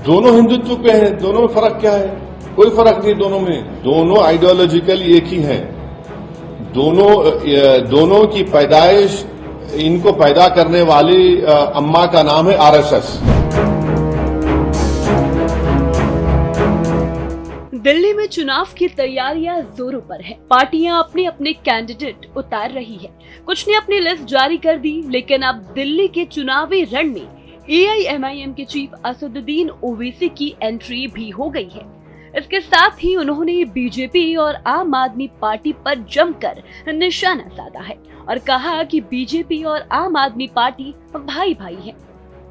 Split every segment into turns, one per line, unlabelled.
दोनों हिंदुत्व पे हैं, दोनों में फर्क क्या है? कोई फर्क नहीं दोनों में, दोनों आइडियोलॉजिकली एक ही हैं। दोनों की पैदाइश, इनको पैदा करने वाली अम्मा का नाम है आरएसएस।
दिल्ली में चुनाव की तैयारियां जोरों पर है। पार्टियां अपने अपने कैंडिडेट उतार रही है। कुछ ने अपनी लिस्ट जारी कर दी, लेकिन अब दिल्ली के चुनावी रण में एआईएमआईएम के चीफ असदुद्दीन ओवैसी की एंट्री भी हो गई है। इसके साथ ही उन्होंने बीजेपी और आम आदमी पार्टी पर जमकर निशाना साधा है और कहा कि बीजेपी और आम आदमी पार्टी भाई भाई हैं।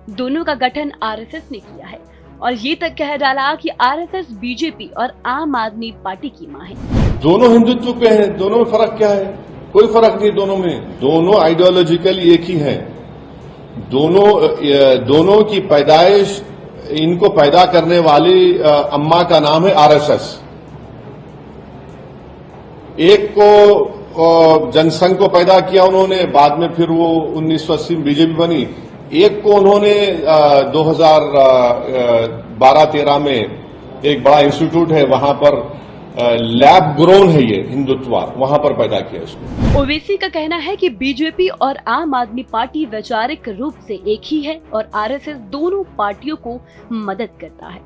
दोनों का गठन आरएसएस ने किया है और ये तक कह डाला कि आरएसएस बीजेपी और आम आदमी पार्टी की मां है।
दोनों हिंदुत्व पे हैं, दोनों में फर्क क्या है? कोई फर्क नहीं दोनों में, दोनों आइडियोलॉजिकली एक ही हैं। दोनों की पैदाइश, इनको पैदा करने वाली अम्मा का नाम है आरएसएस। एक को जनसंघ को पैदा किया उन्होंने, बाद में फिर वो 1980 में बीजेपी बनी। एक को उन्होंने 2012-13 में एक बड़ा इंस्टीट्यूट है, वहां पर लैब ग्रोन है ये हिंदुत्ववाद, वहां पर पैदा किया इसको।
ओवैसी का कहना है कि बीजेपी और आम आदमी पार्टी वैचारिक रूप से एक ही है और आरएसएस दोनों पार्टियों को मदद करता है।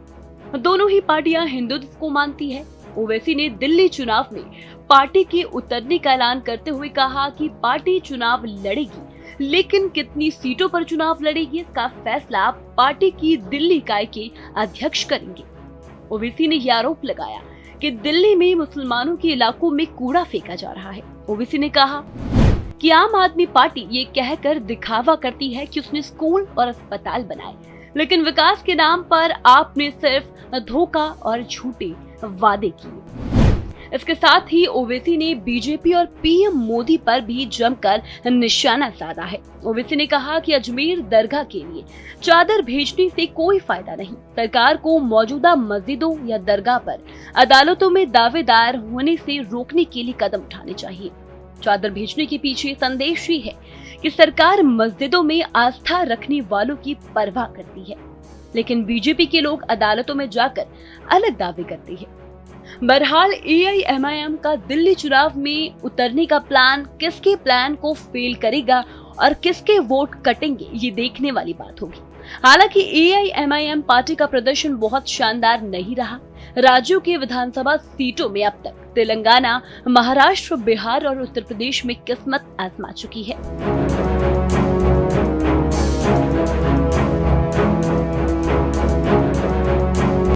दोनों ही पार्टियां हिंदुत्व को मानती है। ओवैसी ने दिल्ली चुनाव में पार्टी के उतरने का ऐलान करते हुए कहा कि पार्टी चुनाव लड़ेगी, लेकिन कितनी सीटों पर चुनाव लड़ेगी इसका फैसला पार्टी की दिल्ली इकाई के अध्यक्ष करेंगे। ओवैसी ने यह आरोप लगाया कि दिल्ली में मुसलमानों के इलाकों में कूड़ा फेंका जा रहा है। ओवैसी ने कहा कि आम आदमी पार्टी ये कहकर दिखावा करती है कि उसने स्कूल और अस्पताल बनाए, लेकिन विकास के नाम पर आपने सिर्फ धोखा और झूठे वादे किए। इसके साथ ही ओवैसी ने बीजेपी और पीएम मोदी पर भी जमकर निशाना साधा है। ओवैसी ने कहा कि अजमेर दरगाह के लिए चादर भेजने से कोई फायदा नहीं। सरकार को मौजूदा मस्जिदों या दरगाह पर अदालतों में दावे दायर होने से रोकने के लिए कदम उठाने चाहिए। चादर भेजने के पीछे संदेश ये है कि सरकार मस्जिदों में आस्था रखने वालों की परवाह करती है, लेकिन बीजेपी के लोग अदालतों में जाकर अलग दावे करते हैं। बहरहाल एआईएमआईएम का दिल्ली चुनाव में उतरने का प्लान किसके प्लान को फेल करेगा और किसके वोट कटेंगे, ये देखने वाली बात होगी। हालांकि एआईएमआईएम पार्टी का प्रदर्शन बहुत शानदार नहीं रहा। राज्यों के विधानसभा सीटों में अब तक तेलंगाना, महाराष्ट्र, बिहार और उत्तर प्रदेश में किस्मत आजमा चुकी है।